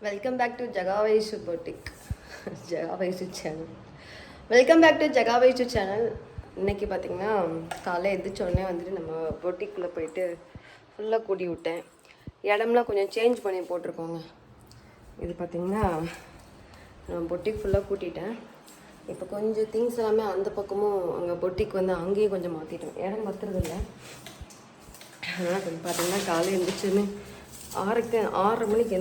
Welcome back to ஜகாவைஷு boutique ஜகாவைஷு channel. Welcome back to ஜகாவைஷு சேனல். இன்றைக்கி பார்த்திங்கன்னா காலையில் எழுந்திரிச்சோடனே வந்துட்டு நம்ம பொட்டிக்குள்ளே போயிட்டு ஃபுல்லாக கூட்டி விட்டேன். இடம்லாம் கொஞ்சம் சேஞ்ச் பண்ணி போட்டிருக்கோங்க. இது பார்த்திங்கன்னா நான் பொட்டிக் ஃபுல்லாக கூட்டிட்டேன். இப்போ கொஞ்சம் திங்ஸ் எல்லாமே அந்த பக்கமும் அங்கே பொட்டிக்கு வந்து அங்கேயும் கொஞ்சம் மாற்றிட்டோம். இடம் பத்துறதில்லை. அதனால் கொஞ்சம் பார்த்திங்கன்னா காலையில் எழுந்திரிச்சுன்னு 6:30 மணிக்கு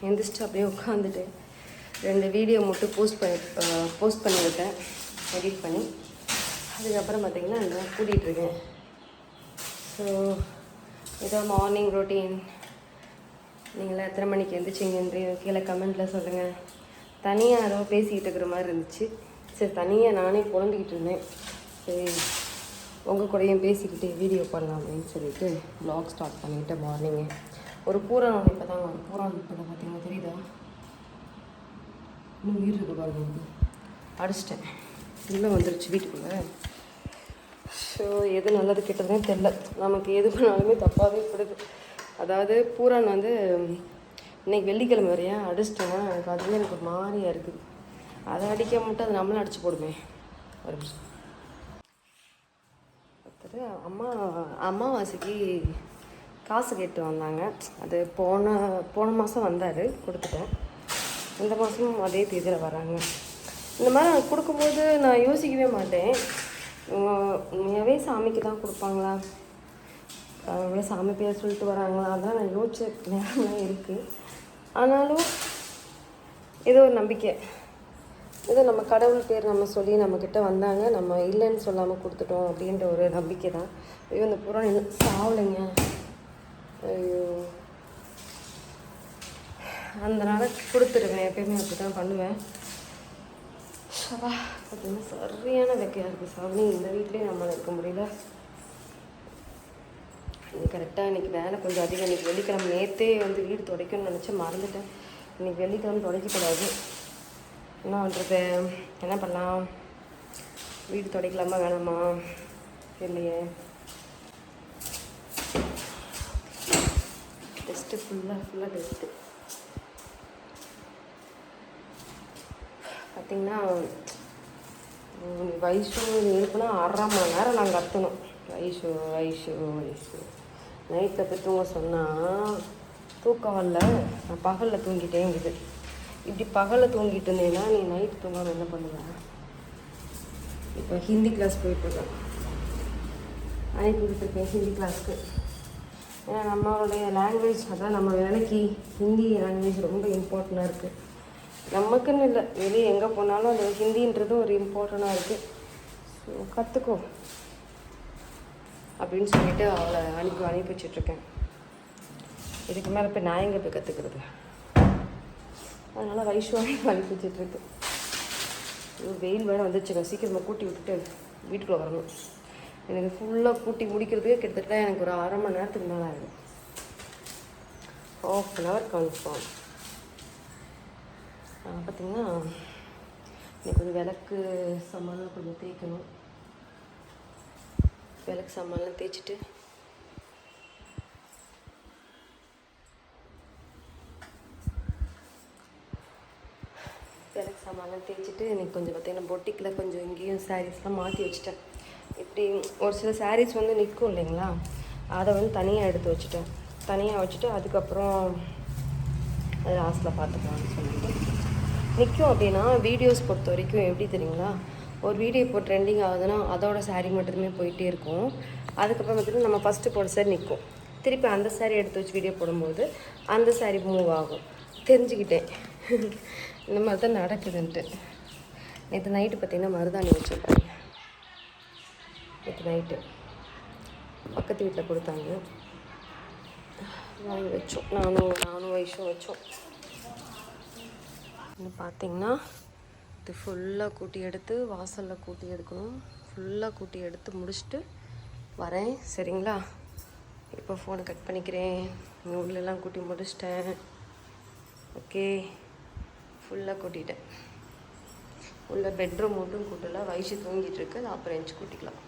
எந்திரிச்சிட்டு அப்படியே உட்காந்துட்டு 2 வீடியோ மட்டும் போஸ்ட் பண்ணி விட்டேன், எடிட் பண்ணி. அதுக்கப்புறம் பார்த்திங்கன்னா நான் கூட்டிகிட்ருக்கேன். ஸோ இதோ மார்னிங் ரொட்டீன். நீங்களாம் எத்தனை மணிக்கு எந்திரிச்சிங்கன்ற கீழே கமெண்ட்டில் சொல்லுங்கள். தனியாக ஏதோ பேசிக்கிட்டு இருக்கிற மாதிரி இருந்துச்சு. சரி, தனியாக நானே குழம்பிக்கிட்டு இருந்தேன். சரி, உங்கள் கூடயும் பேசிக்கிட்டு வீடியோ பண்ணலாம் அப்படின்னு சொல்லிட்டு வ்ளாக் ஸ்டார்ட் பண்ணிவிட்டேன். மார்னிங்கு ஒரு பூரான் இப்போ தாங்க ஒரு பூரான் இப்போ பார்த்தீங்கன்னா தெரியுதா, இன்னும் உயிர் இருக்கு பாருங்க. அடிச்சிட்டேன், உள்ளே வந்துருச்சு வீட்டுக்குள்ளே. ஸோ எது நல்லது கெட்டதுனே தெரில. நமக்கு எது பண்ணாலுமே தப்பாகவே படுது. அதாவது பூரான் வந்து இன்றைக்கி வெள்ளிக்கிழமை வரையா அடிச்சிட்டேன்னா எனக்கு அதுவே எனக்கு ஒரு மாதிரியாக இருக்குது. அதை அடிக்க மட்டும் அது நம்மளும் அடித்து போடுமே. ஒரு நிமிஷம். அம்மாவாசைக்கு காசு கேட்டு வந்தாங்க. அது போன மாதம் வந்தார், கொடுத்துட்டேன். இந்த மாதமும் அதே தேதியில் வராங்க. இந்த மாதிரி நான் கொடுக்கும்போது நான் யோசிக்கவே மாட்டேன், உண்மையாகவே சாமிக்கு தான் கொடுப்பாங்களா, அவங்கள சாமி பேர் சொல்லிட்டு வராங்களா, அதான் நான் யோசிச்ச நேரம்லாம் இருக்குது. ஆனாலும் ஏதோ ஒரு நம்பிக்கை, ஏதோ நம்ம கடவுள் பேர் நம்ம சொல்லி நம்மக்கிட்ட வந்தாங்க, நம்ம இல்லைன்னு சொல்லாமல் கொடுத்துட்டோம் அப்படின்ற ஒரு நம்பிக்கை தான். ஐயோ இந்த புறம் இன்னும் சாவலைங்க. ஐயோ, அதனால் கொடுத்துருவேன். எப்பயுமே அப்படி தான் பண்ணுவேன். பார்த்தீங்கன்னா சரியான வெக்கையாக இருக்குது சாமி. இந்த வீட்லேயே நம்மளால் இருக்க முடியல. கரெக்டாக இன்றைக்கி வேலை கொஞ்சம் அதிகம். இன்றைக்கி வெள்ளிக்கிழமை. நேற்றே வந்து வீடு துடைக்கணும்னு நினச்சேன், மறந்துட்டேன். இன்றைக்கி வெள்ளிக்கிழமை துடைக்கக்கூடாது. என்ன பண்ணுறது, என்ன பண்ணலாம், வீடு துடைக்கலாமா வேணாமா இல்லையே. டெஸ்ட்டு ஃபுல்லாக டெஸ்ட்டு. பார்த்திங்கன்னா வயசு இருக்குன்னா 1/2 மணி நேரம் நாங்கள் கற்றணும். வயசு நைட்டில் போய் தூங்க சொன்னால் தூக்கம் வரல. நான் பகலில் தூங்கிட்டே இருக்குது. இப்படி பகலில் தூங்கிட்டு இருந்தேன்னா நீ நைட்டு தூங்காமல் என்ன பண்ணுவேன். இப்போ ஹிந்தி கிளாஸ் போயிட்டுருக்கேன், அனுப்பி விட்டுருக்கேன் ஹிந்தி கிளாஸ்க்கு. ஏன்னா நம்மளுடைய லாங்குவேஜ், அதான் நம்ம வேலைக்கு ஹிந்தி லாங்குவேஜ் ரொம்ப இம்பார்ட்டண்ட்டாக இருக்குது. நமக்குன்னு இல்லை, வெளியே எங்கே போனாலும் அந்த ஹிந்தின்றது ஒரு இம்பார்ட்டண்ட்டாக இருக்குது. ஸோ கற்றுக்கோ அப்படின்னு சொல்லிட்டு அவளை அனுப்பி வச்சிட்ருக்கேன். இதுக்கு மேலே போய் நான் எங்கே போய் கற்றுக்கிறது. அதனால் வைஷ்வாவையும் அனுப்பி வச்சிட்ருக்கு. வெயில் வேறு வந்துச்சுங்க. சீக்கிரமாக கூட்டி விட்டுட்டு வீட்டுக்குள்ளே வரணும். எனக்கு ஃபுல்லாக கூட்டி முடிக்கிறதுக்கே கிட்டத்தட்ட எனக்கு ஒரு 1/2 மணி நேரத்துக்கு மேலே ஆகிடும். 1/2 hour கன்ஃபார்ம். பார்த்திங்கன்னா எனக்கு கொஞ்சம் விளக்கு சாமான்லாம் கொஞ்சம் தேய்க்கணும். விளக்கு சாமான்லாம் தேய்ச்சிட்டு இன்றைக்கி கொஞ்சம் பார்த்திங்கன்னா பொட்டிக்கில் கொஞ்சம் இங்கேயும் சாரீஸ்லாம் மாற்றி வச்சுட்டேன். இப்படி ஒரு சில சாரீஸ் வந்து நிற்கும் இல்லைங்களா, அதை வந்து தனியாக எடுத்து வச்சுட்டு அதுக்கப்புறம் அது லாஸ்ட்டில் பார்த்துக்கலாம்னு சொல்லிட்டு நிற்கும். அப்படின்னா வீடியோஸ் பொறுத்த வரைக்கும் எப்படி தெரியுங்களா, ஒரு வீடியோ இப்போ ட்ரெண்டிங் ஆகுதுன்னா அதோட சாரீ மட்டுமே போயிட்டே இருக்கும். அதுக்கப்புறம் பார்த்திங்கன்னா நம்ம ஃபஸ்ட்டு போட சாரி நிற்கும். திருப்பி அந்த சாரீ எடுத்து வச்சு வீடியோ போடும்போது அந்த சாரீ மூவ் ஆகும். தெரிஞ்சுக்கிட்டேன் இந்த மாதிரி தான் நடக்குதுன்ட்டு. நேற்று நைட்டு பார்த்திங்கன்னா மருதாணி வச்சுருப்பாங்க. நேற்று நைட்டு பக்கத்து வீட்டில் கொடுத்தாங்க, வாங்கி வச்சோம். நானும் வயசும் வச்சோம். இன்னும் பார்த்திங்கன்னா இது ஃபுல்லாக கூட்டி எடுத்து வாசலில் கூட்டி எடுக்கணும். ஃபுல்லாக கூட்டி எடுத்து முடிச்சுட்டு வரேன், சரிங்களா. இப்போ ஃபோனை கட் பண்ணிக்கிறேன். உள்ளெல்லாம் கூட்டி முடிச்சிட்டேன். ஓகே, ஃபுல்லாக கூட்டிட்டேன். உள்ள பெட்ரூம் மட்டும் கூட்டல, வயசு தூங்கிட்டு இருக்கு. அது அப்புறம் எஞ்சி கூட்டிக்கலாம்.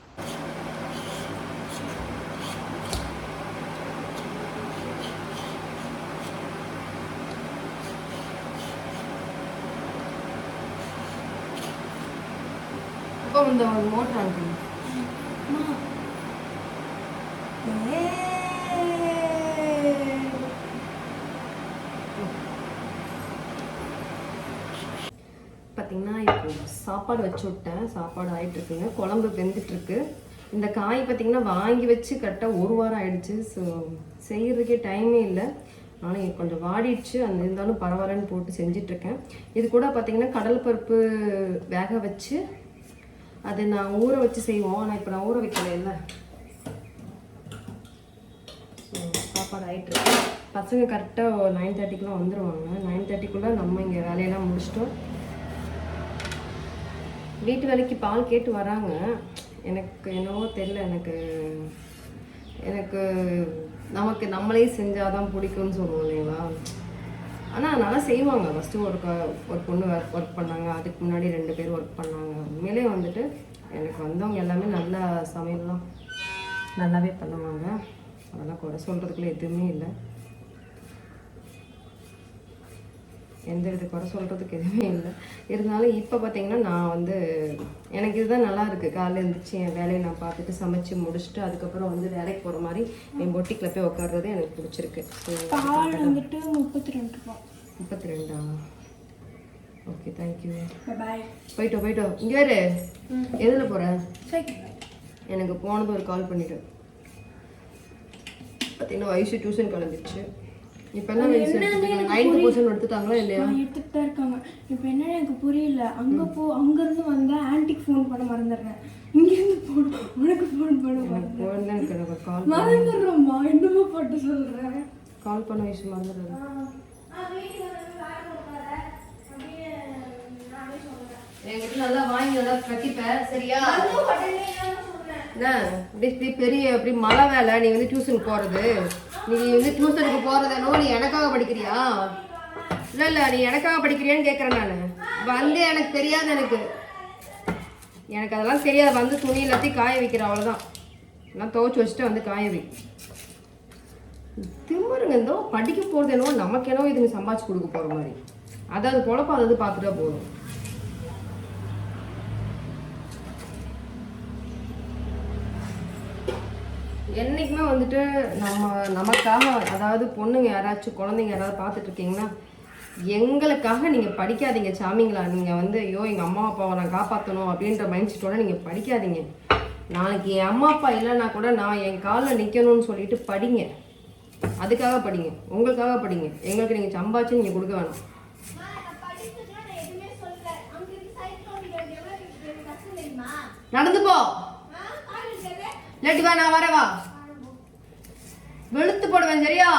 இப்போ இந்த மோட்டர் ஆன் பார்த்தீங்கன்னா இப்போ சாப்பாடு வச்சு விட்டேன். சாப்பாடு ஆகிட்டு இருக்குங்க, குழம்பு வெந்துட்டுருக்கு. இந்த காய் பார்த்தீங்கன்னா வாங்கி வச்சு கரெக்டாக 1 வாரம் ஆயிடுச்சு. ஸோ செய்கிறதுக்கே டைமே இல்லை. ஆனால் கொஞ்சம் வாடிடுச்சு, அந்த இருந்தாலும் பரவாயில்லன்னு போட்டு செஞ்சிட்ருக்கேன். இது கூட பார்த்தீங்கன்னா கடலைப்பருப்பு வேக வச்சு அதை நான் ஊற வச்சு செய்வோம். ஆனால் இப்போ நான் ஊற வைக்கல இல்லை. சாப்பாடு ஆகிட்டுருக்கு. பசங்க கரெக்டாக 9:30க்குலாம் வந்துடுவாங்க. 9:30க்குள்ளே நம்ம இங்கே வேலையெல்லாம் முடிச்சிட்டோம். வீட்டு வேலைக்கு பால் கேட்டு வராங்க. எனக்கு என்னவோ தெரியல, எனக்கு நமக்கு நம்மளே செஞ்சால் தான் பிடிக்கும்னு சொல்லுவோம் இல்லைங்களா. ஆனால் நல்லா செய்வாங்க. ஃபஸ்ட்டு ஒரு பொண்ணு ஒர்க் பண்ணாங்க, அதுக்கு முன்னாடி 2 பேர் ஒர்க் பண்ணாங்க. உண்மையிலே வந்துட்டு எனக்கு வந்தவங்க எல்லாமே நல்லா சமையல்லாம் நல்லாவே பண்ணுவாங்க. அதெல்லாம் குறை சொல்கிறதுக்குள்ள எதுவுமே இல்லை. எந்த வித குறை சொல்கிறதுக்கு எதுவுமே இல்லை. இருந்தாலும் இப்போ பார்த்தீங்கன்னா நான் வந்து எனக்கு இதுதான் நல்லா இருக்குது. காலையில் எழுந்திரிச்சு என் வேலையை நான் பார்த்துட்டு சமைச்சு முடிச்சுட்டு அதுக்கப்புறம் வந்து வேலைக்கு போகிற மாதிரி என் பொட்டிக்கில் போய் உட்காடுறது எனக்கு பிடிச்சிருக்கு. வந்துட்டு 32 32. Okay, thank you. பாய். போயிட்டோம். இங்கே வேறு எதில் போகிறேன்? எனக்கு போனது ஒரு கால் பண்ணிவிட்டு பார்த்தீங்கன்னா வயசு டியூஷன் கிளம்பிடுச்சு. இப்போ என்ன 9% எடுத்துட்டாங்களா இல்லையா? எடுத்துட்டு தான் இருக்காங்க. இப்போ என்ன எனக்கு புரியல. அங்கேருந்து வந்தால் ஆன்டிக்கு ஃபோன் பண்ண மறந்துடுறேன். இங்கேருந்து உனக்கு ஃபோன் பண்ண எனக்கு கால் மறந்துடுறோம்மா. என்னமோ போட்டு சொல்கிறேன். கால் பண்ண விஷயம் மறந்துடுறேன். என்கிட்ட நல்லா வாங்கி நல்லா கட்டிப்பேன் சரியா? என்ன இப்படி பெரிய இப்படி மழை வேலை. நீ வந்து டியூஷன் போகிறது, நீ வந்து டியூஷனுக்கு போகிறதனோ நீ எனக்காக படிக்கிறியா? இல்லை நீ எனக்காக படிக்கிறியான்னு கேட்குறேன். நான் வந்து எனக்கு தெரியாது, எனக்கு அதெல்லாம் தெரியாது. வந்து துணி எல்லாத்தையும் காய வைக்கிறேன், அவ்வளோதான். எல்லாம் துவைச்சி வச்சுட்டு வந்து காய வை. திரும்புறங்க இருந்தோ படிக்க போகிறது என்னவோ நமக்கு என்னவோ இதுங்க சம்பாதிச்சு கொடுக்க போகிற மாதிரி. அதாவது பொழப்ப அதாவது பார்த்துட்டா போதும். என்றைக்குமே வந்துட்டு நமக்காக, அதாவது பொண்ணுங்க யாராச்சும் குழந்தைங்க யாராவது பார்த்துட்டு இருக்கீங்கன்னா எங்களுக்காக நீங்கள் படிக்காதீங்க சாமிங்களா. நீங்கள் வந்து ஐயோ எங்கள் அம்மா அப்பாவை நான் காப்பாற்றணும் அப்படின்ற மைண்ட் செட்டோட நீங்கள் படிக்காதீங்க. நாளைக்கு என் அம்மா அப்பா இல்லைன்னா கூட நான் என் காலில் நிற்கணும்னு சொல்லிட்டு படிங்க. அதுக்காக படிங்க, உங்களுக்காக படிங்க. எங்களுக்கு நீங்கள் சம்பாதிச்சு நீங்கள் கொடுக்க வேணாம். நடந்து போ, இல்லாட்டி வா, நான் வரவா, வெளுத்து போடுவேன் சரியா?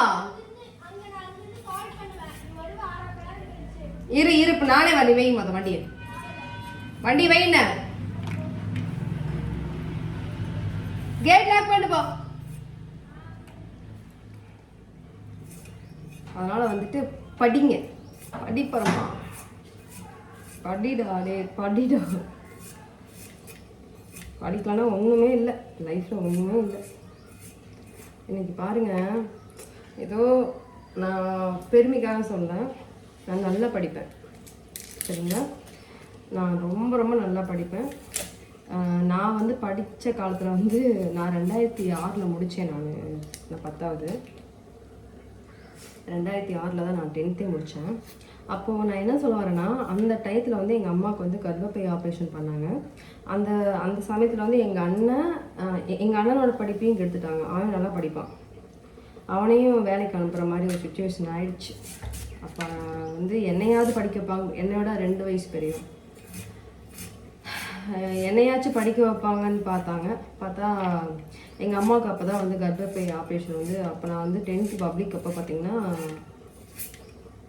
இரு இப்ப நானே வண்டி வை. மொத்த வண்டி வைன கேட் லாக் பண்ணிட்டு போ. அதனால வந்துட்டு படிங்க, படிப்பறமா படிடா. படிக்கலன்னா ஒன்றுமே இல்லை லைஃப்பில், ஒன்றுமே இல்லை. இன்னைக்கு பாருங்கள், ஏதோ நான் பெருமைக்காக சொல்லேன், நான் நல்லா படிப்பேன் சரிங்களா? நான் ரொம்ப நல்லா படிப்பேன். நான் வந்து படித்த காலத்தில் வந்து நான் 2006 முடித்தேன். நான் 10வது 2006 தான் நான் 10th முடித்தேன். அப்போது நான் என்ன சொல்ல வரேன்னா, அந்த டயத்தில் வந்து எங்கள் அம்மாவுக்கு வந்து கர்ப்பப்பை ஆப்ரேஷன் பண்ணாங்க. அந்த சமயத்தில் வந்து எங்கள் அண்ணனோட படிப்பையும் கெடுத்துட்டாங்க. அவன் நல்லா படிப்பான், அவனையும் வேலைக்கு அனுப்புகிற மாதிரி ஒரு சுச்சுவேஷன் ஆயிடுச்சு. அப்போ வந்து என்னையாவது படிக்க வைப்பாங்க, என்னோட 2 வயசு பெரியும். என்னையாச்சும் படிக்க வைப்பாங்கன்னு பார்த்தா எங்கள் அம்மாவுக்கு அப்போ தான் வந்து கர்ப்பப்பை ஆப்ரேஷன் வந்து. அப்போ நான் வந்து 10th பப்ளிக் அப்போ பார்த்தீங்கன்னா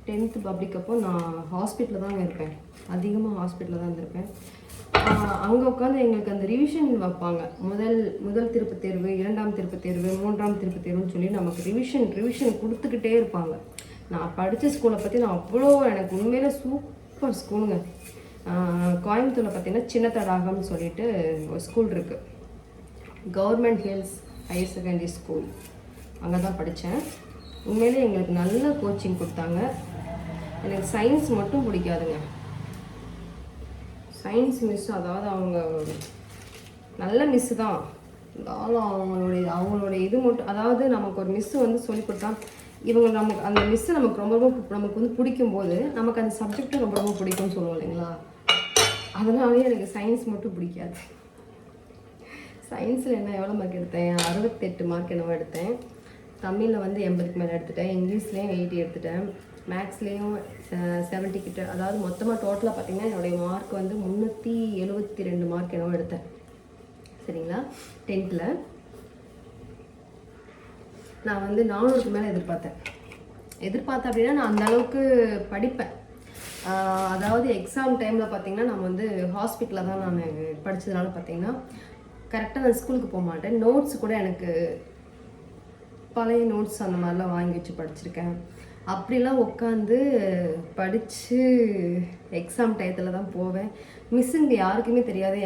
10th பப்ளிக் அப்போ நான் ஹாஸ்பிட்டலில் தாங்க இருப்பேன். அதிகமாக ஹாஸ்பிட்டலில் தான் இருந்திருப்பேன். அங்கே உட்காந்து எங்களுக்கு அந்த ரிவிஷன் வைப்பாங்க. முதல் திருப்புத் தேர்வு, 2ஆம் திருப்புத் தேர்வு, 3ஆம் திருப்புத் தேர்வுன்னு சொல்லி நமக்கு ரிவிஷன் கொடுத்துக்கிட்டே இருப்பாங்க. நான் படித்த ஸ்கூலை பற்றி நான் அவ்வளோ, எனக்கு உண்மையில சூப்பர் ஸ்கூலுங்க. கோயம்புத்தூரில் பார்த்தீங்கன்னா சின்ன தடாகம்னு சொல்லிட்டு ஒரு ஸ்கூல் இருக்குது, government hills higher secondary school. அங்கே தான் படித்தேன். உண்மையிலே எங்களுக்கு நல்ல கோச்சிங் கொடுத்தாங்க. எனக்கு சயின்ஸ் மட்டும் பிடிக்காதுங்க. சயின்ஸ் மிஸ், அதாவது அவங்க நல்ல மிஸ்ஸு தான். இருந்தாலும் அவங்களுடைய இது மட்டும், அதாவது நமக்கு ஒரு மிஸ்ஸு வந்து சொல்லி கொடுத்தா இவங்க நமக்கு அந்த மிஸ்ஸு நமக்கு ரொம்ப நமக்கு வந்து பிடிக்கும்போது நமக்கு அந்த சப்ஜெக்டும் ரொம்ப பிடிக்கும்னு சொல்லுவோம் இல்லைங்களா. அதனாலேயே எனக்கு சயின்ஸ் மட்டும் பிடிக்காது. சயின்ஸில் என்ன எவ்வளோ மார்க் எடுத்தேன்? 68 மார்க் என்னவோ எடுத்தேன். தமிழில் வந்து 80க்கு மேலே எடுத்துட்டேன். இங்கிலீஷ்லேயும் 80 எடுத்துட்டேன். மேக்ஸ்லேயும் 70 கிட்ட. அதாவது மொத்தமாக டோட்டலாக பார்த்திங்கன்னா என்னுடைய மார்க் வந்து 372 மார்க் என்னவோ எடுத்தேன். சரிங்களா. 10th நான் வந்து 400க்கு மேலே எதிர்பார்த்தேன் அப்படின்னா நான் அந்த அளவுக்கு படிப்பேன். அதாவது எக்ஸாம் டைமில் பார்த்திங்கன்னா நம்ம வந்து ஹாஸ்பிட்டலில் தான் நான் படித்ததுனால பார்த்திங்கன்னா கரெக்டாக நான் ஸ்கூலுக்கு போக மாட்டேன். நோட்ஸ் கூட எனக்கு பழைய நோட்ஸ் அந்த மாதிரிலாம் வாங்கி வச்சு படிச்சிருக்கேன். அப்படிலாம் உட்காந்து படித்து எக்ஸாம் டயத்தில் தான் போவேன். மிஸ்ஸுங்க யாருக்குமே தெரியாது.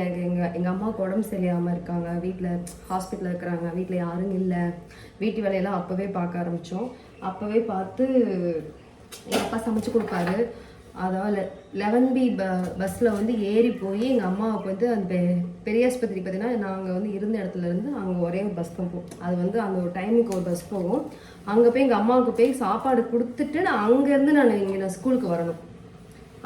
எங்கள் அம்மாவுக்கு உடம்பு சரியாமல் இருக்காங்க, வீட்டில் ஹாஸ்பிட்டலில் இருக்கிறாங்க, வீட்டில் யாரும் இல்லை. வீட்டு வேலையெல்லாம் அப்போவே பார்க்க ஆரம்பித்தோம். அப்போவே பார்த்து எங்கள் அப்பா சமைச்சு கொடுப்பாரு. அதாவது 11B பஸ்ஸில் வந்து ஏறி போய் எங்கள் அம்மாவுக்கு வந்து அந்த பெரிய ஆஸ்பத்திரி பார்த்தீங்கன்னா நாங்கள் வந்து இருந்த இடத்துலேருந்து அங்கே ஒரே ஒரு பஸ் தான் போகும். அது வந்து அந்த ஒரு டைமுக்கு ஒரு பஸ் போகும். அங்கே போய் எங்கள் அம்மாவுக்கு போய் சாப்பாடு கொடுத்துட்டு நான் அங்கேருந்து நான் ஸ்கூலுக்கு வரணும்.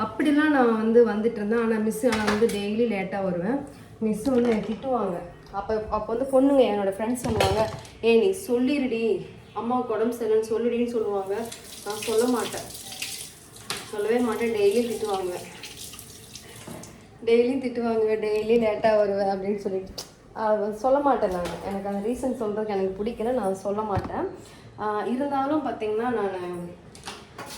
அப்படிலாம் நான் வந்து வந்துட்டு இருந்தேன். ஆனால் நான் வந்து டெய்லி லேட்டாக வருவேன். மிஸ்ஸு வந்து என்னை திட்டுவாங்க. அப்போ வந்து பொண்ணுங்க என்னோடய ஃப்ரெண்ட்ஸ் சொல்லுவாங்க, நீ சொல்லிடுடி, அம்மாவுக்கு உடம்பு சரியில்லைன்னு சொல்லிடின்னு சொல்லுவாங்க. நான் சொல்லவே மாட்டேன். டெய்லியும் திட்டுவாங்க, டெய்லி லேட்டாக வருவேன் அப்படின்னு சொல்லிட்டு சொல்ல மாட்டேன். நான் எனக்கு அந்த ரீசன் சொல்கிறதுக்கு எனக்கு பிடிக்கல, நான் சொல்ல மாட்டேன். இருந்தாலும் பார்த்திங்கன்னா நான்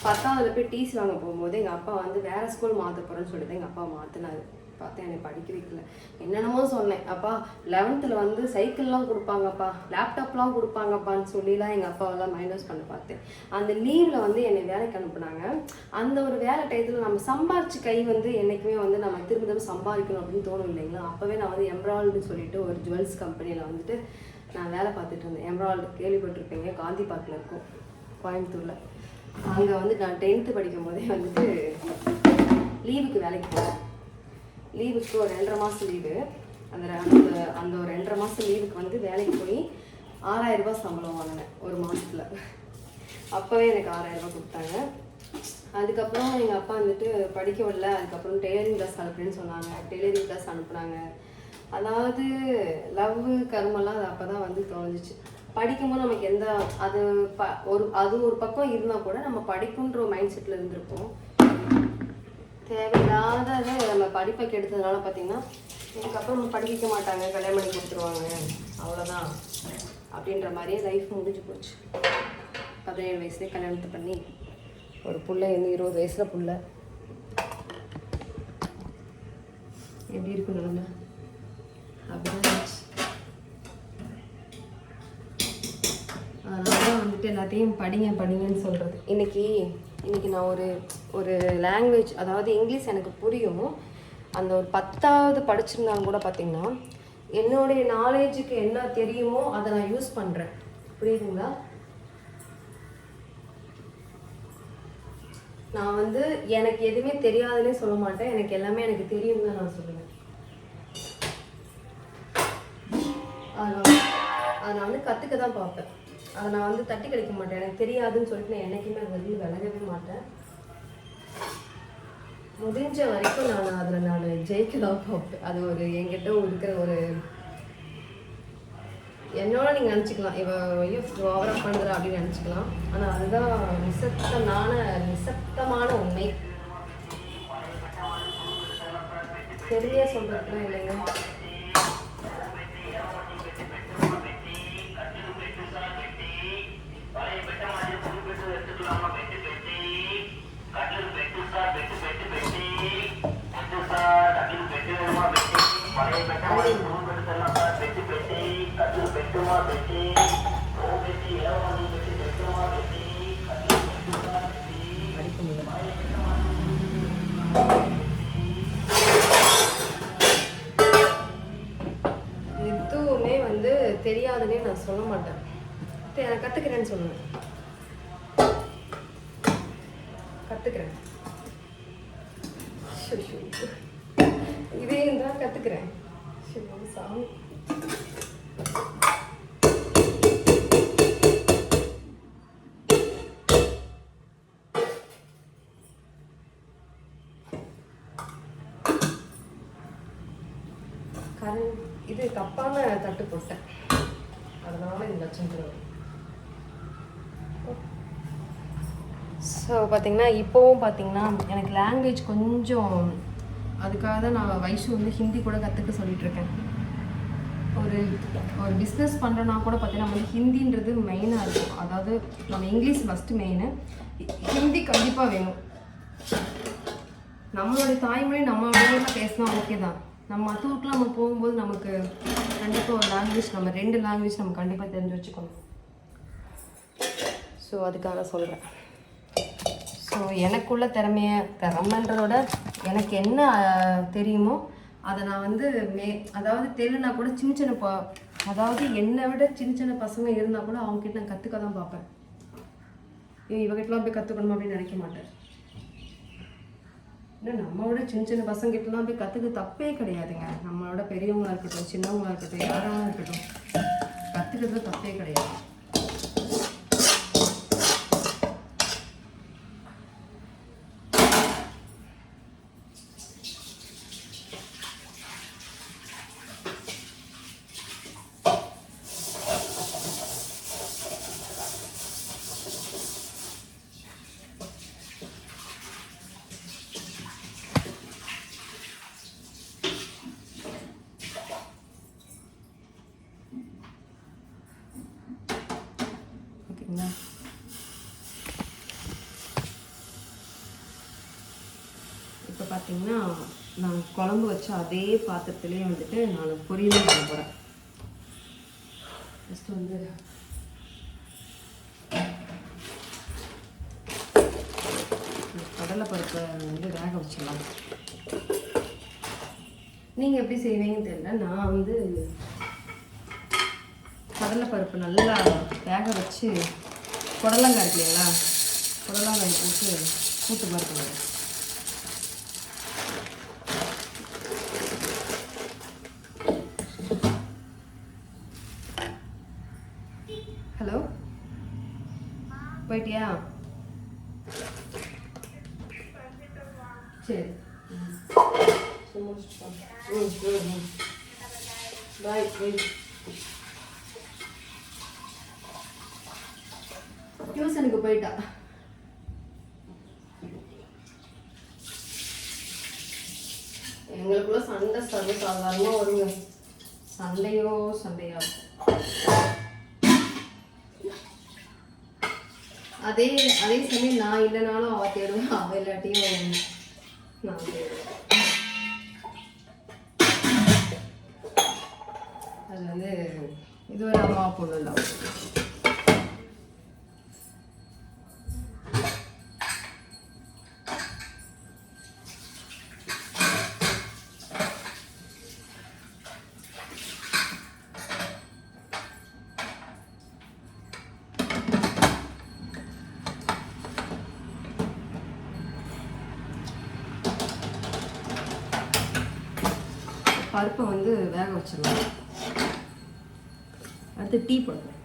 10ஆவதுல போய் டிசி வாங்க போகும்போது எங்கள் அப்பா வந்து வேறு ஸ்கூல் மாற்ற போகிறேன்னு சொல்லிட்டு எங்கள் அப்பா மாற்றினாரு. பார்த்தேன் என்னை படிக்க வைக்கல. என்னென்னமோ சொன்னேன். அப்பா 11th வந்து சைக்கிள்லாம் கொடுப்பாங்கப்பா, லேப்டாப்லாம் கொடுப்பாங்கப்பான்னு சொல்லிலாம் எங்கள் அப்பாவெல்லாம் மைண்ட் வாஷ் பண்ண பார்த்தேன். அந்த லீவில் வந்து என்னை வேலைக்கு அனுப்புனாங்க. அந்த ஒரு வேலை டயத்தில் நம்ம சம்பாரிச்சு கை வந்து என்றைக்குமே வந்து நம்ம திரும்ப சம்பாதிக்கணும் அப்படின்னு தோணும் இல்லைங்களா. அப்போவே நான் வந்து எம்ப்ராய்டுன்னு சொல்லிட்டு ஒரு ஜுவல்ஸ் கம்பெனியில் வந்துட்டு நான் வேலை பார்த்துட்டு இருந்தேன். எம்ப்ராய்டு கேள்விப்பட்டிருப்பீங்க, காந்தி பார்க்கில் இருக்கும் கோயம்புத்தூரில். அங்கே வந்து நான் 10th படிக்கும் போதே வந்துட்டு லீவுக்கு வேலைக்கு போனேன். லீவுக்கு ஒரு 2.5 மாதம் லீவு. அந்த ஒரு 2.5 மாதம் லீவுக்கு வந்து வேலைக்கு போய் 6000 ரூபாய் சம்பளம் வாங்கினேன் ஒரு மாதத்தில். அப்போவே எனக்கு 6000 ரூபாய் கொடுத்தாங்க. அதுக்கப்புறம் எங்கள் அப்பா வந்துட்டு படிக்க விடல. அதுக்கப்புறம் டெய்லரிங் கிளாஸ் அனுப்புறேன்னு சொன்னாங்க. டெய்லரிங் கிளாஸ் அனுப்புனாங்க. அதாவது லவ் கருமெல்லாம் அது அப்போ தான் வந்து தோணுச்சு. படிக்கும்போது நமக்கு அது ஒரு பக்கம் இருந்தால் கூட நம்ம படிப்புன்ற மைண்ட் செட்டில் இருந்திருப்போம். தேவையில்லாத நம்ம படிப்பை கெடுத்ததுனால பார்த்திங்கன்னா இதுக்கப்புறம் நம்ம படிக்க மாட்டாங்க, கல்யாணம் பண்ணி கொடுத்துருவாங்க, அவ்வளோதான் அப்படின்ற மாதிரியே லைஃப் முடிஞ்சு போச்சு. 17 வயசுலேயே கல்யாணத்தை பண்ணி ஒரு பிள்ளை வந்து 20 வயசில் பிள்ளை. எப்படி இருக்கும் நிலமை? அப்படிதான். அதனால தான் வந்துட்டு எல்லாத்தையும் படிங்கன்னு சொல்கிறது. இன்றைக்கி நான் ஒரு லாங்குவேஜ், அதாவது இங்கிலீஷ் எனக்கு புரியும். அந்த ஒரு 10ஆவது படிச்சிருந்தாலும் கூட பார்த்திங்கன்னா என்னுடைய நாலேஜுக்கு என்ன தெரியுமோ அதை நான் யூஸ் பண்ணுறேன். புரியுதுங்களா? நான் வந்து எனக்கு எதுவுமே தெரியாதுன்னே சொல்ல மாட்டேன். எனக்கு எல்லாமே எனக்கு தெரியும் தான் நான் சொல்லுவேன். அதை நான் வந்து கற்றுக்க தான் பார்ப்பேன். அதை நான் வந்து தட்டி கழிக்க மாட்டேன். எனக்கு தெரியாதுன்னு சொல்லிட்டு நான் என்றைக்குமே அது வந்து விலகவே மாட்டேன். முடிஞ்ச வரைக்கும் நான் ஜெயிக்க தான் பார்ப்பேன். அது ஒரு என்கிட்ட இருக்கிற ஒரு என்னோட நீங்கள் நினச்சிக்கலாம், ஐயோ ஓவராக பண்ணுறா அப்படின்னு நினச்சிக்கலாம். ஆனால் அதுதான் நிசப்தமான உண்மை. சரியா சொல்கிறதுலாம் இல்லைங்க. எதுவுமே வந்து தெரியாதுன்னே நான் சொல்ல மாட்டேன். நான் கற்றுக்கிறேன்னு சொல்லுவேன். கற்றுக்கிறேன். இதையும் தான் கற்றுக்குறேன். சரி சாமி. இது தப்பான தட்டு போட்டேன், அதனால இந்த லட்சம் வரும். ஸோ பார்த்தீங்கன்னா இப்போவும் பார்த்தீங்கன்னா எனக்கு லாங்குவேஜ் கொஞ்சம், அதுக்காக தான் நான் வைஷு வந்து ஹிந்தி கூட கற்றுக்க சொல்லிகிட்ருக்கேன். ஒரு ஒரு பிஸ்னஸ் பண்ணுறோன்னா கூட பார்த்தீங்கன்னா நம்ம ஹிந்தின்றது மெயினாக இருக்கும். அதாவது நம்ம இங்கிலீஷ் ஃபஸ்ட்டு மெயினு, ஹிந்தி கண்டிப்பாக வேணும். நம்மளுடைய தாய்மொழி நம்ம ஊரில் பேசினா ஓகே தான். நம்ம மற்ற ஊருக்குலாம் நம்ம போகும்போது நமக்கு கண்டிப்பாக ஒரு லாங்குவேஜ், நம்ம 2 லாங்குவேஜ் நம்ம கண்டிப்பாக தெரிஞ்சு வச்சுக்கணும். ஸோ அதுக்காக சொல்கிறேன். ஸோ எனக்குள்ள திறமைன்றதோட எனக்கு என்ன தெரியுமோ அதை நான் வந்து அதாவது தெரியலனா கூட சின்ன சின்ன அதாவது என்னை விட சின்ன சின்ன பசங்க இருந்தால் கூட அவங்ககிட்ட நான் கற்றுக்க தான் பார்ப்பேன். இவகிட்டலாம் போய் கற்றுக்கணுமா அப்படின்னு நினைக்க மாட்டேன். இல்லை, நம்மளோட சின்ன சின்ன பசங்கிட்டலாம் போய் கற்றுக்க தப்பே கிடையாதுங்க. நம்மளோட பெரியவங்களாக இருக்கட்டும், சின்னவங்களாக இருக்கட்டும், யாராவது இருக்கட்டும், கற்றுக்கிறது தப்பே கிடையாது. இப்போ பார்த்தீங்கன்னா நான் குழம்பு வச்ச அதே பாத்திரத்துலேயே வந்துட்டு நான் பொரியலும் பண்ண போகிறேன். ஃபஸ்ட்டு வந்து கடலைப்பருப்பை வந்து வேக வச்சிடலாம். நீங்கள் எப்படி செய்வீங்கன்னு தெரியல, நான் வந்து கடலைப்பருப்பு நல்லா வேக வச்சு புடலங்காய் இருக்கு இல்லைங்களா, புடலங்காய் போட்டு கூட்டு மாதிரி பண்ணுவேன். ஹலோ, போயிட்டியா? சரி, பாய். டியூஷனுக்கு போயிட்டா. எங்களுக்குள்ள சண்டை சர்வசாதாரணமாக வருங்க. சண்டையோ சண்டையா. அதே சமயம் நான் இல்லைனாலும் அவள் தேடுவேன், அவள் இல்லாட்டியும் நான் தேடுவேன். அது வந்து இது ஒரு அம்மா பொண்ணு தான். பருப்பை வந்து வேக வச்சிடலாம். அடுத்து டீ போடுறேன்.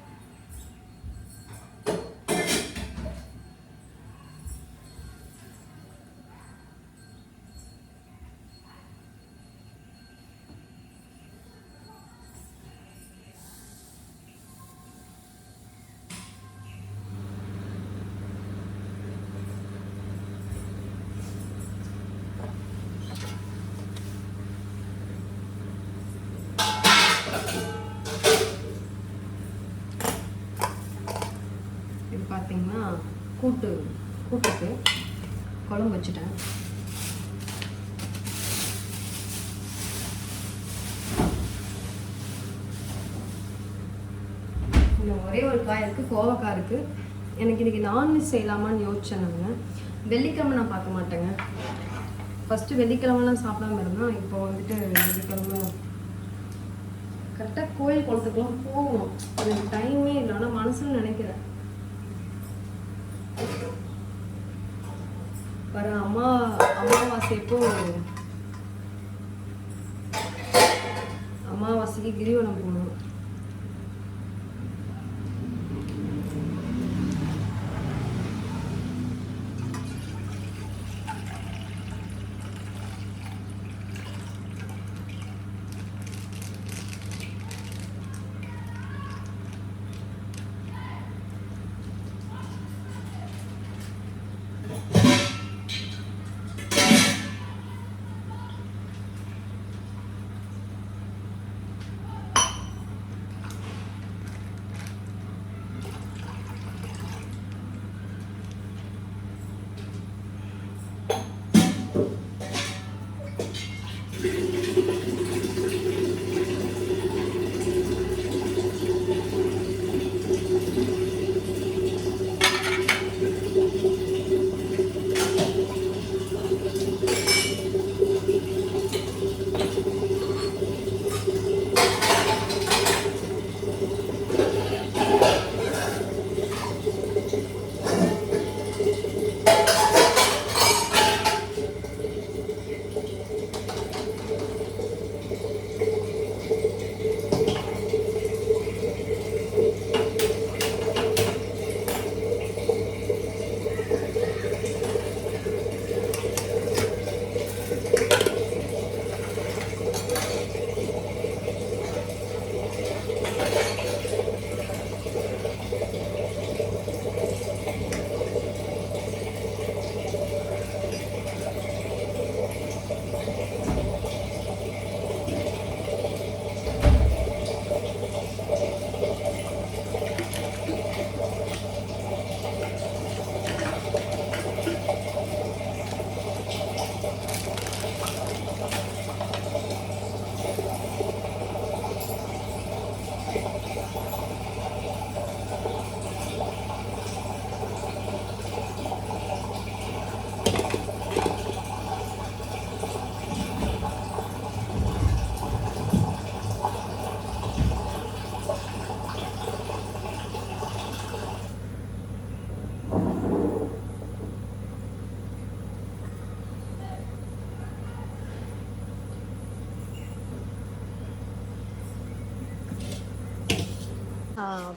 பார்த்தீங்கன்னா கூட்டுக்கு குழம்பு வச்சுட்டேன். இன்னும் ஒரே ஒரு காய் இருக்குது, கோவக்காய் இருக்குது. எனக்கு இன்றைக்கி நான்வெஜ் செய்யலாமான்னு யோசிச்சேன். நான் வெள்ளிக்கிழமை நான் பார்க்க மாட்டேங்க. ஃபஸ்ட்டு வெள்ளிக்கிழமெல்லாம் சாப்பிடாம இருந்தேன். இப்போ வந்துட்டு வெள்ளிக்கிழமை கரெக்டாக கோயில் குளத்துக்குலாம் போகணும். எனக்கு டைமே இல்லை, ஆனால் மனசுன்னு நினைக்கிறேன். வர அமாவாசைப்போ இன்னைக்கு கிரிவலம் போகணும்.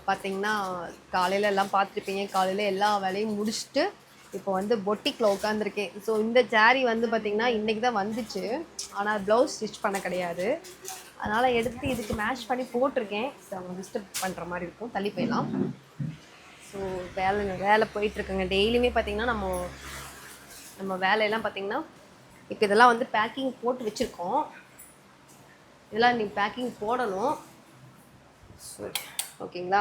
பார்த்தீங்கன்னா காலையில் எல்லாம் பார்த்துருப்பீங்க. காலையில் எல்லா வேலையும் முடிச்சுட்டு இப்போ வந்து பொட்டிக்கில் உட்காந்துருக்கேன். ஸோ இந்த ஜாரி வந்து பார்த்திங்கன்னா இன்றைக்கி தான் வந்துச்சு. ஆனால் ப்ளவுஸ் ஸ்டிச் பண்ண கிடையாது. அதனால் எடுத்து இதுக்கு மேட்ச் பண்ணி போட்டிருக்கேன். ஸோ அவங்க டிஸ்டர்ப் பண்ணுற மாதிரி இருக்கும், தள்ளி போயிடலாம். ஸோ வேலை போயிட்டுருக்குங்க. டெய்லியுமே பார்த்திங்கன்னா நம்ம வேலையெல்லாம் பார்த்திங்கன்னா இப்போ இதெல்லாம் வந்து பேக்கிங் போட்டு வச்சுருக்கோம். இதெல்லாம் நீ பேக்கிங் போடணும். சரி, ஓகேங்களா?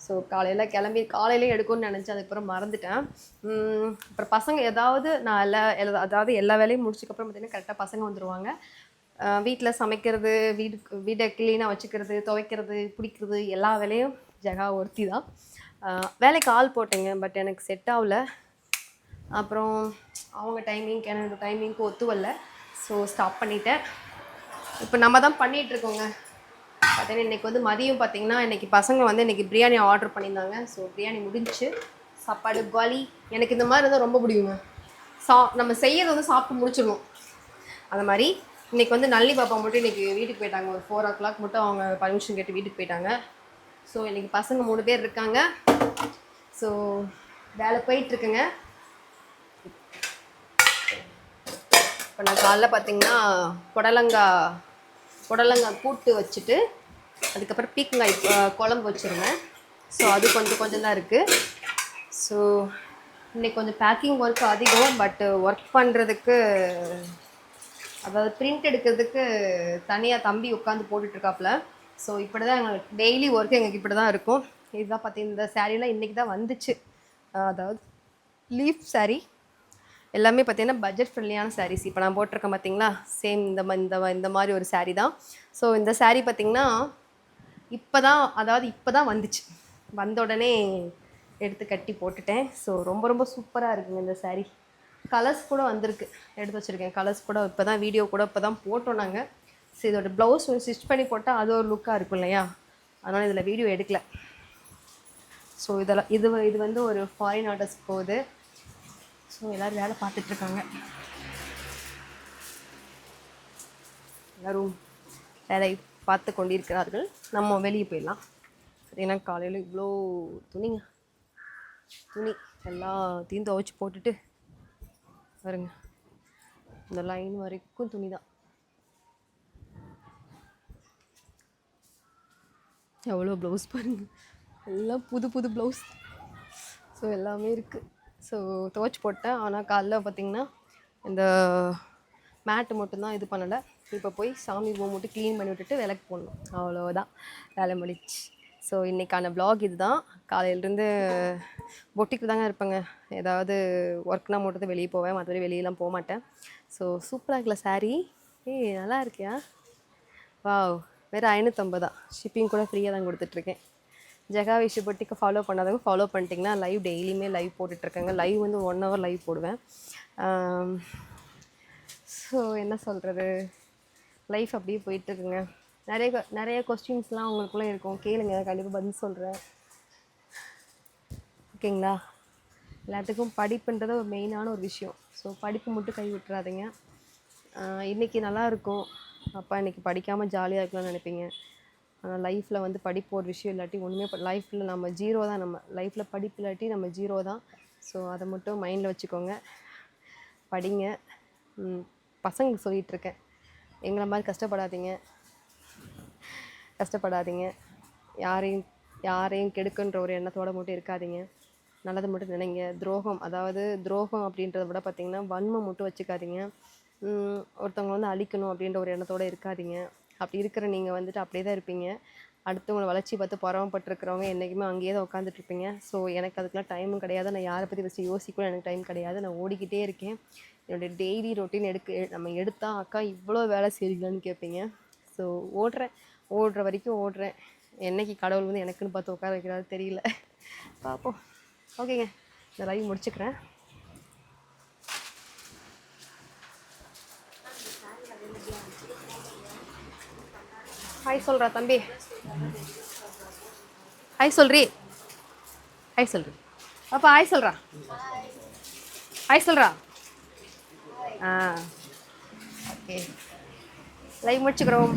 ஸோ காலையில் கிளம்பி காலையிலே எடுக்கணும்னு நினச்சேன், அதுக்கப்புறம் மறந்துட்டேன். அப்புறம் பசங்க ஏதாவது நான் அதாவது எல்லா வேலையும் முடிச்சதுக்கப்புறம் பார்த்திங்கன்னா கரெக்டாக பசங்க வந்துடுவாங்க. வீட்டில் சமைக்கிறது, வீடை க்ளீனாக வச்சுக்கிறது, துவைக்கிறது, பிடிக்கிறது எல்லா வேலையும் ஜெகா ஒருத்தி தான். வேலைக்கு ஆள் போட்டேங்க, பட் எனக்கு செட் ஆகல. அப்புறம் அவங்க டைமிங்க்கு என்னோடய டைமிங்க்கு ஒத்து வரல. ஸோ ஸ்டாப் பண்ணிட்டேன். இப்போ நம்ம தான் பண்ணிகிட்ருக்கோங்க. பார்த்தீங்கன்னா இன்றைக்கி வந்து மதியம் பார்த்திங்கன்னா இன்றைக்கி பசங்க வந்து இன்றைக்கி பிரியாணி ஆர்டர் பண்ணியிருந்தாங்க. ஸோ பிரியாணி முடிஞ்சு சாப்பாடு காலி. எனக்கு இந்த மாதிரி இருந்தால் ரொம்ப பிடிக்குங்க. நம்ம செய்யறது வந்து சாப்பிட்டு முடிச்சிடணும். அந்த மாதிரி இன்றைக்கி வந்து நல்லி பாப்பா மட்டும் இன்றைக்கி வீட்டுக்கு போயிட்டாங்க. ஒரு 4 o'clock மட்டும் அவங்க பர்மிஷன் கேட்டு வீட்டுக்கு போயிட்டாங்க. ஸோ இன்றைக்கி பசங்க 3 பேர் இருக்காங்க. ஸோ வேலை போயிட்டுருக்குங்க. இப்போ நான் காலைல பார்த்திங்கன்னா புடலங்காய் கூட்டு வச்சுட்டு அதுக்கப்புறம் பீக்கங்காய் குழம்பு வச்சுருந்தேன். ஸோ அது கொஞ்சம் தான் இருக்குது. ஸோ இன்றைக்கி கொஞ்சம் பேக்கிங் ஒர்க் அதிகம். பட்டு ஒர்க் பண்ணுறதுக்கு, அதாவது பிரிண்ட் எடுக்கிறதுக்கு தனியாக தம்பி உட்காந்து போட்டுட்ருக்காப்புல. ஸோ இப்படி தான் எங்களுக்கு டெய்லி ஒர்க்கு எங்களுக்கு இப்படி தான் இருக்கும். இதுதான் பார்த்தீங்கன்னா இந்த சாரீலாம் இன்றைக்கி தான் வந்துச்சு. அதாவது லீஃப் சாரீ எல்லாமே பார்த்தீங்கன்னா பட்ஜெட் ஃப்ரெண்ட்லியான சாரீஸ். இப்போ நான் போட்டிருக்கேன் பார்த்தீங்களா, சேம் இந்த மாதிரி ஒரு சாரீ தான். ஸோ இந்த சாரீ பார்த்திங்கன்னா இப்போ தான் வந்துச்சு. வந்த உடனே எடுத்து கட்டி போட்டுட்டேன். ஸோ ரொம்ப சூப்பராக இருக்குங்க இந்த சாரீ. கலர்ஸ் கூட வந்திருக்கு, எடுத்து வச்சுருக்கேன். கலர்ஸ் கூட இப்போ தான் வீடியோ கூட இப்போ தான் போட்டோம் நாங்கள். ஸோ இதோட ப்ளவுஸ் ஸ்டிச் பண்ணி போட்டால் அது ஒரு லுக்காக இருக்கும் இல்லையா, அதனால் இதில் வீடியோ எடுக்கல. ஸோ இது வந்து ஒரு ஃபாரின் ஆர்டர்ஸ் போகுது. ஸோ எல்லோரும் வேலை பார்த்துட்ருக்காங்க. எல்லோரும் வேலை பார்த்து கொண்டிருக்கிறார்கள். நம்ம வெளியே போயிடலாம். ஏன்னா காலையில் இவ்வளோ துணி எல்லாத்தையும் துவைச்சி போட்டுட்டு பாருங்க, இந்த லைன் வரைக்கும் துணி தான். எவ்வளோ ப்ளவுஸ் பாருங்கள், எல்லாம் புது புது ப்ளவுஸ். ஸோ எல்லாமே இருக்குது. ஸோ துவைச்சி போட்டேன். ஆனால் காலைல பார்த்திங்கன்னா இந்த மேட்டு மட்டும்தான் இது பண்ணலை. இப்போ போய் சாமி ரூம் மட்டும் க்ளீன் பண்ணி விட்டுட்டு விளக்கு போடணும். அவ்வளோதான், வேலை முடிச்சு. ஸோ இன்றைக்கான வ்ளாக் இது தான். காலையிலேருந்து பொட்டிக்கு தாங்க இருப்பேங்க. ஏதாவது ஒர்க்னால் மட்டும் தான் வெளியே போவேன், மற்றபடி வெளியெலாம் போக மாட்டேன். ஸோ சூப்பராக இருக்குல்ல சாரீ? நல்லா இருக்கியா? வாவ், வேறு 550 தான். ஷிப்பிங் கூட ஃப்ரீயாக தான் கொடுத்துட்ருக்கேன். ஜெகாவேஷு பொட்டிக்கு ஃபாலோ பண்ணாதவங்க ஃபாலோ பண்ணிட்டிங்கன்னா லைவ் டெய்லியுமே லைவ் போட்டுட்ருக்கேங்க. லைவ் வந்து 1 hour லைவ் போடுவேன். ஸோ என்ன சொல்கிறது, லைஃப் அப்படியே போயிட்டுருக்குங்க. நிறைய கொஸ்டின்ஸ்லாம் உங்களுக்குள்ளே இருக்கும், கேளுங்க, கண்டிப்பாக பதில் சொல்கிறேன். ஓகேங்களா? எல்லாத்துக்கும் படிப்புன்றது ஒரு மெயினான ஒரு விஷயம். ஸோ படிப்பு மட்டும் கை விட்டுறாதீங்க. இன்றைக்கி நல்லாயிருக்கும், அப்பா இன்றைக்கி படிக்காமல் ஜாலியாக இருக்கலாம்னு நினைப்பீங்க. ஆனால் லைஃப்பில் வந்து படிப்பு ஒரு விஷயம் இல்லாட்டி ஒன்றுமே லைஃப்பில் நம்ம ஜீரோ தான். நம்ம லைஃப்பில் படிப்பு இல்லாட்டி நம்ம ஜீரோ தான். ஸோ அதை மட்டும் மைண்டில் வச்சுக்கோங்க, படிங்க. பசங்களுக்கு சொல்லிகிட்ருக்கேன், எங்களை மாதிரி கஷ்டப்படாதீங்க. யாரையும் கெடுக்குன்ற ஒரு எண்ணத்தோடு மட்டும் இருக்காதீங்க. நல்லது மட்டும் நினைங்க. துரோகம் அப்படின்றத விட பார்த்திங்கன்னா வன்மம் மட்டும் வச்சுக்காதீங்க. ஒருத்தவங்க வந்து அழிக்கணும் அப்படின்ற ஒரு எண்ணத்தோடு இருக்காதீங்க. அப்படி இருக்கிற நீங்கள் வந்துட்டு அப்படியே தான் இருப்பீங்க. அடுத்தவங்களை வளர்ச்சி பார்த்து பொறாமப்பட்டிருக்கிறவங்க என்றைக்குமே அங்கேயே தான் உட்காந்துட்ருப்பீங்க. ஸோ எனக்கு அதுக்கெலாம் டைமும் கிடையாது. நான் யாரை பற்றி ஃபஸ்ட்டு யோசிக்கணும் எனக்கு டைம் கிடையாது. நான் ஓடிக்கிட்டே இருக்கேன். என்னுடைய டெய்லி ரொட்டீன் நம்ம எடுத்தால் அக்கா இவ்வளோ வேலை செய்கிறீங்களான்னு கேட்பீங்க. ஸோ ஓடுற வரைக்கும் ஓடுறேன். என்றைக்கு கடவுள் வந்து எனக்குன்னு பார்த்து உட்கார வைக்கிறாரு தெரியல, பார்ப்போம். ஓகேங்க, இந்த லைவ் முடிச்சுக்கிறேன். ஹாய் சொல்கிறா தம்பி, ஹாய் சொல்றி பாப்பா, ஹாய் சொல்கிறா. ஓகே, லைவ் முடிச்சுக்கிறோம்.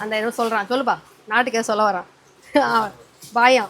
அந்த ஏதோ சொல்கிறான், சொல்லுப்பா, நாட்டுக்கு ஏதோ சொல்ல வரான். பாயா